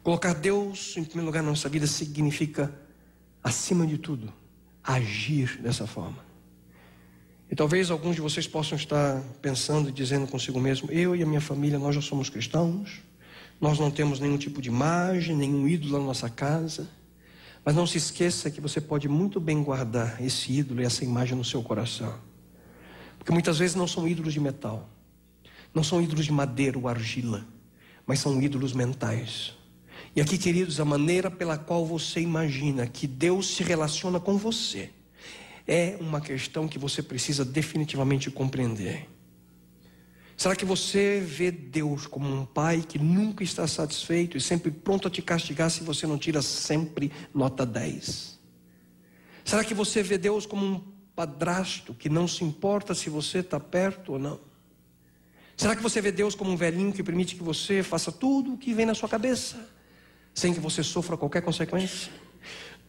Colocar Deus em primeiro lugar na nossa vida significa, acima de tudo, agir dessa forma. E talvez alguns de vocês possam estar pensando e dizendo consigo mesmo: eu e a minha família, nós já somos cristãos, nós não temos nenhum tipo de imagem, nenhum ídolo na nossa casa. Mas não se esqueça que você pode muito bem guardar esse ídolo e essa imagem no seu coração. Porque muitas vezes não são ídolos de metal, não são ídolos de madeira ou argila, mas são ídolos mentais. E aqui, queridos, a maneira pela qual você imagina que Deus se relaciona com você é uma questão que você precisa definitivamente compreender. Será que você vê Deus como um pai que nunca está satisfeito e sempre pronto a te castigar se você não tira sempre nota 10? Será que você vê Deus como um padrasto que não se importa se você está perto ou não? Será que você vê Deus como um velhinho que permite que você faça tudo o que vem na sua cabeça, sem que você sofra qualquer consequência?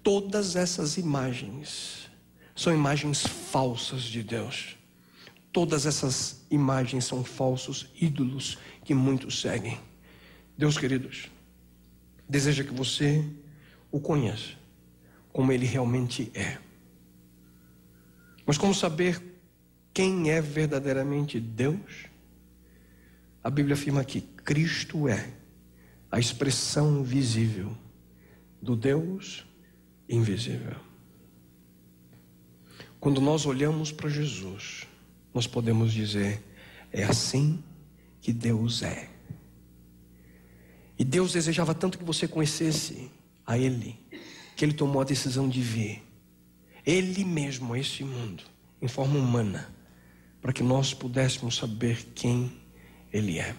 Todas essas imagens são imagens falsas de Deus. Todas essas imagens são falsos ídolos que muitos seguem. Deus, queridos, deseja que você o conheça como Ele realmente é. Mas como saber quem é verdadeiramente Deus? A Bíblia afirma que Cristo é a expressão visível do Deus invisível. Quando nós olhamos para Jesus, nós podemos dizer: é assim que Deus é. E Deus desejava tanto que você conhecesse a Ele, que Ele tomou a decisão de vir Ele mesmo a este mundo, em forma humana, para que nós pudéssemos saber quem Ele é.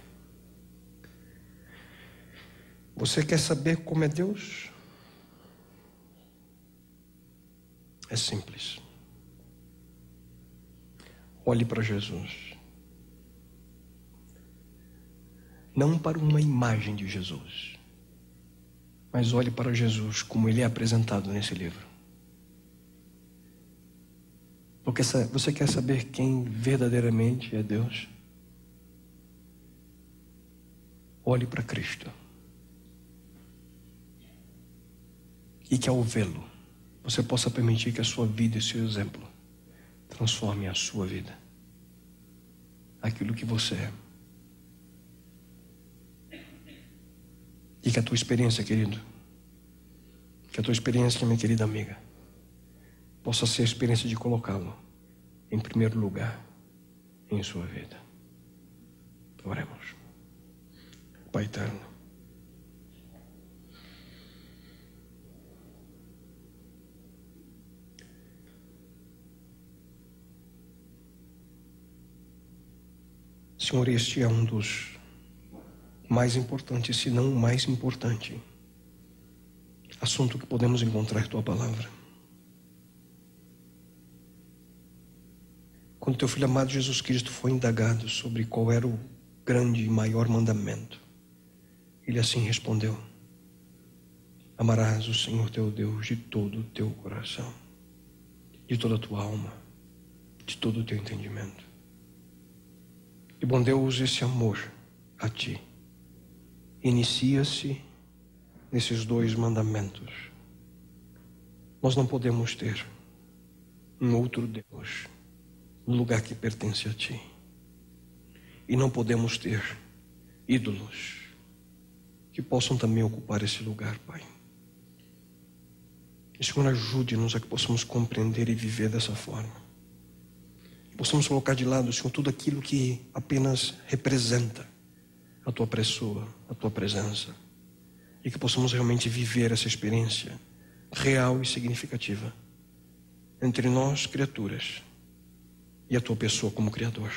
Você quer saber como é Deus? É simples. Olhe para Jesus. Não para uma imagem de Jesus, mas olhe para Jesus como Ele é apresentado nesse livro. Porque você quer saber quem verdadeiramente é Deus? Olhe para Cristo. E que ao vê-lo, você possa permitir que a sua vida e seu exemplo transforme a sua vida, aquilo que você é. E que a tua experiência, querido, que a tua experiência, minha querida amiga, possa ser a experiência de colocá-lo em primeiro lugar em sua vida. Oremos. Pai eterno, Senhor, este é um dos mais importantes, se não o mais importante assunto que podemos encontrar em Tua Palavra. Quando Teu Filho amado Jesus Cristo foi indagado sobre qual era o grande e maior mandamento, Ele assim respondeu: amarás o Senhor Teu Deus de todo o teu coração, de toda a tua alma, de todo o teu entendimento. E bom Deus, esse amor a Ti inicia-se nesses dois mandamentos. Nós não podemos ter um outro Deus no lugar que pertence a Ti. E não podemos ter ídolos que possam também ocupar esse lugar, Pai. E Senhor, ajude-nos a que possamos compreender e viver dessa forma. Possamos colocar de lado, Senhor, tudo aquilo que apenas representa a Tua pessoa, a Tua presença. E que possamos realmente viver essa experiência real e significativa entre nós, criaturas, e a Tua pessoa como Criador.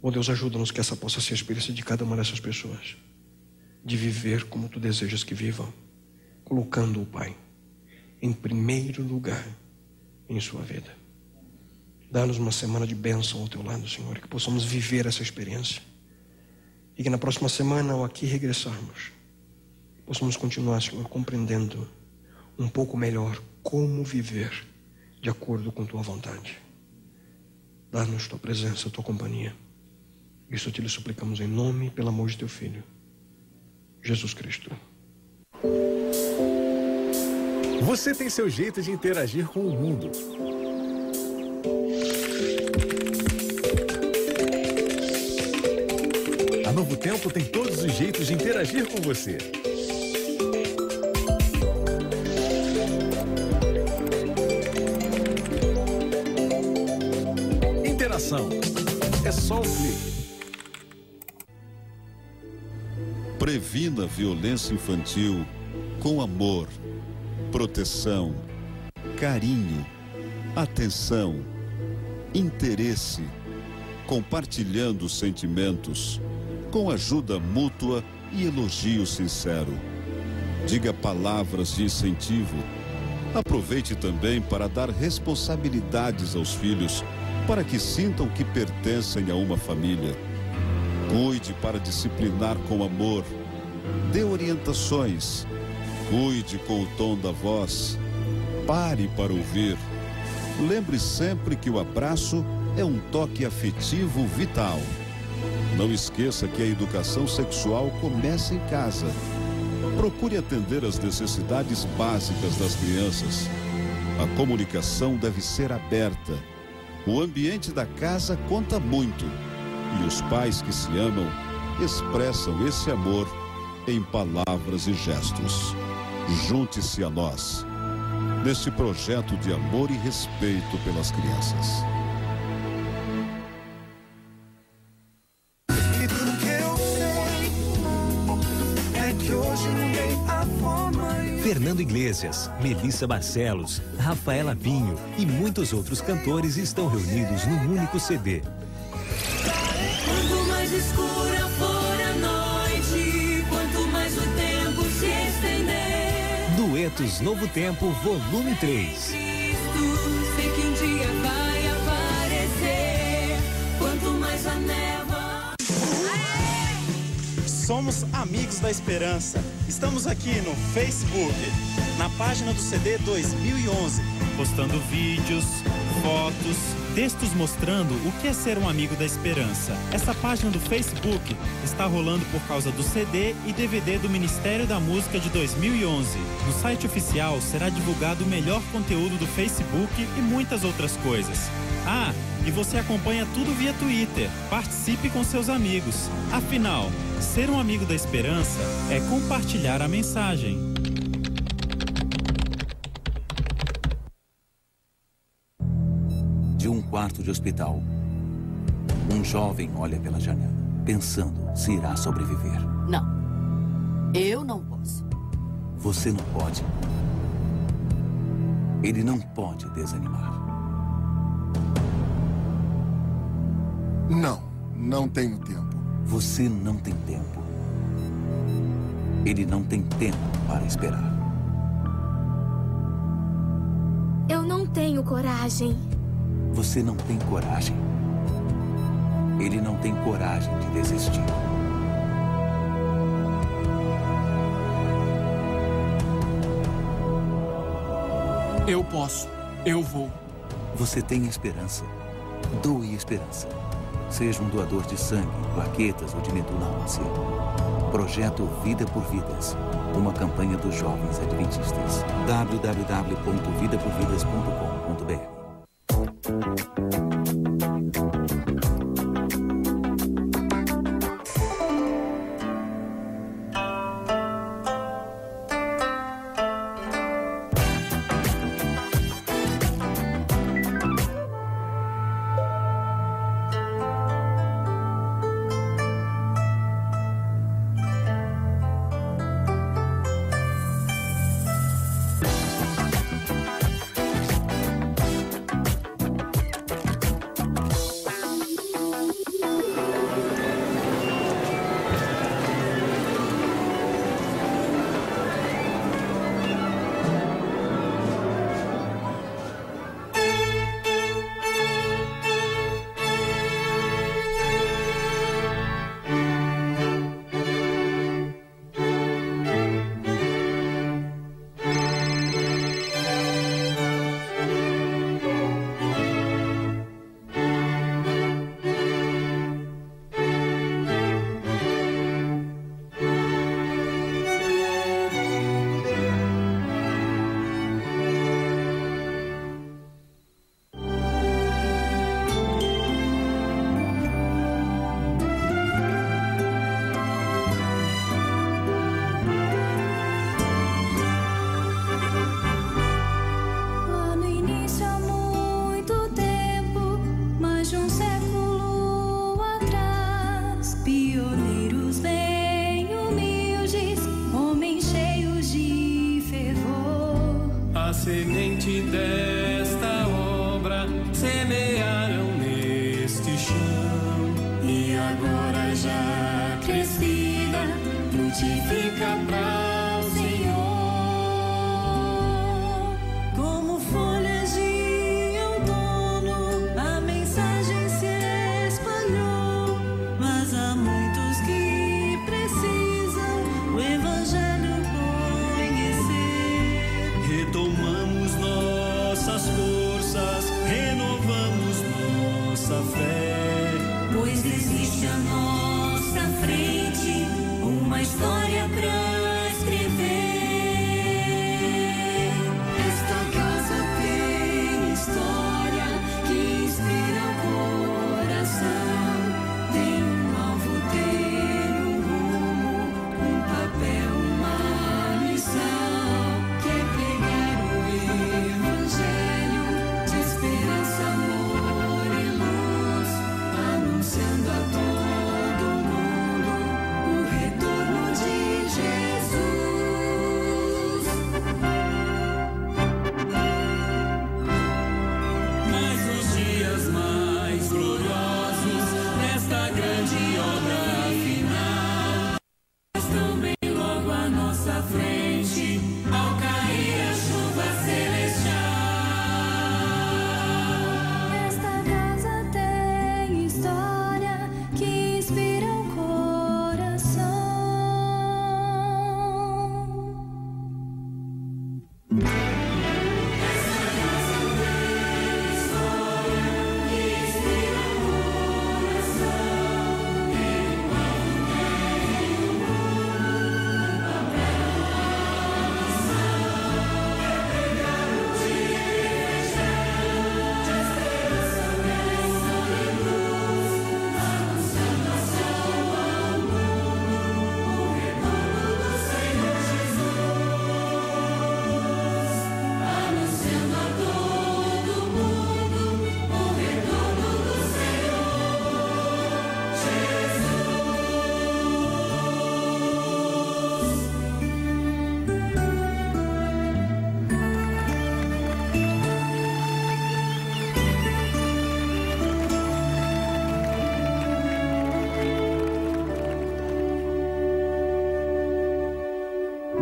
Oh Deus, ajuda-nos que essa possa ser a experiência de cada uma dessas pessoas, de viver como Tu desejas que vivam, colocando o Pai em primeiro lugar em sua vida. Dá-nos uma semana de bênção ao Teu lado, Senhor, que possamos viver essa experiência. E que na próxima semana, ao aqui regressarmos, possamos continuar, Senhor, compreendendo um pouco melhor como viver de acordo com Tua vontade. Dá-nos Tua presença, Tua companhia. Isso Te lhe suplicamos em nome e pelo amor de Teu Filho, Jesus Cristo. Você tem seu jeito de interagir com o mundo. A Novo Tempo tem todos os jeitos de interagir com você. Interação. É só um clique. Previna a violência infantil com amor, proteção, carinho, atenção, interesse, compartilhando sentimentos, com ajuda mútua e elogio sincero. Diga palavras de incentivo. Aproveite também para dar responsabilidades aos filhos, para que sintam que pertencem a uma família. Cuide para disciplinar com amor. Dê orientações. Cuide com o tom da voz. Pare para ouvir. Lembre sempre que o abraço é um toque afetivo vital. Não esqueça que a educação sexual começa em casa. Procure atender às necessidades básicas das crianças. A comunicação deve ser aberta. O ambiente da casa conta muito. E os pais que se amam expressam esse amor em palavras e gestos. Junte-se a nós neste projeto de amor e respeito pelas crianças. Fernando Iglesias, Melissa Barcelos, Rafaela Pinho e muitos outros cantores estão reunidos num único CD. Quanto mais escura for a noite, quanto mais o tempo se estender. Duetos Novo Tempo, volume 3. Cristo, sei que um dia vai aparecer. Quanto mais a névoa. Somos Amigos da Esperança. Estamos aqui no Facebook, na página do CD 2011, postando vídeos, fotos, textos mostrando o que é ser um amigo da esperança. Essa página do Facebook está rolando por causa do CD e DVD do Ministério da Música de 2011. No site oficial será divulgado o melhor conteúdo do Facebook e muitas outras coisas. Ah, e você acompanha tudo via Twitter. Participe com seus amigos. Afinal, ser um amigo da esperança é compartilhar a mensagem. De um quarto de hospital, um jovem olha pela janela, pensando se irá sobreviver. Não, eu não posso. Você não pode. Ele não pode desanimar. Não tenho tempo. Você não tem tempo. Ele não tem tempo para esperar. Eu não tenho coragem. Você não tem coragem. Ele não tem coragem de desistir. Eu posso. Eu vou. Você tem esperança. Doe esperança. Seja um doador de sangue, plaquetas ou de medula óssea. Projeto Vida por Vidas. Uma campanha dos jovens adventistas. www.vidaporvidas.com.br. mais gloriosos nesta grande obra final. Estão bem logo à nossa frente, ao cair a chuva celestial. Esta casa tem história que inspira o coração.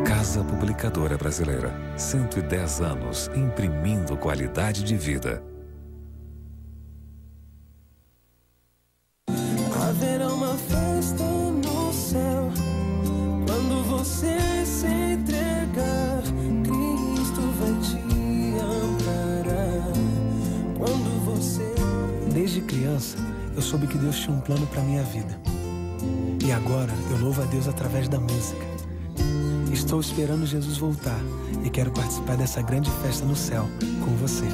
Casa Publicadora Brasileira, 110 anos imprimindo qualidade de vida. Haverá uma festa no céu quando você se entregar. Cristo vai te amparar. Quando você... Desde criança, eu soube que Deus tinha um plano para minha vida. E agora eu louvo a Deus através da música. Estou esperando Jesus voltar e quero participar dessa grande festa no céu com você.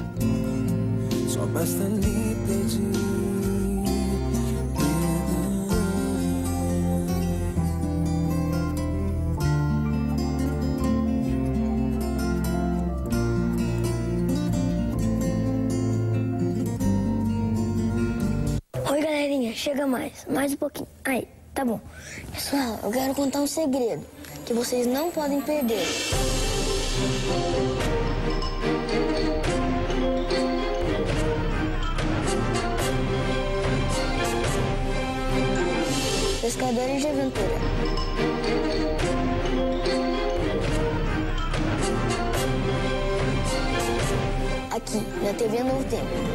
Só basta lhe pedir Oi, galerinha, chega mais um pouquinho. Aí, tá bom. Pessoal, eu quero contar um segredo que vocês não podem perder. Pescadores de Aventura. Aqui, na TV Novo Tempo.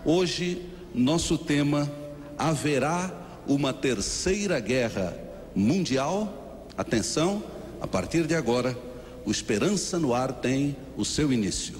Hoje, nosso tema: haverá uma terceira guerra mundial? Atenção, a partir de agora, o Esperança no Ar tem o seu início.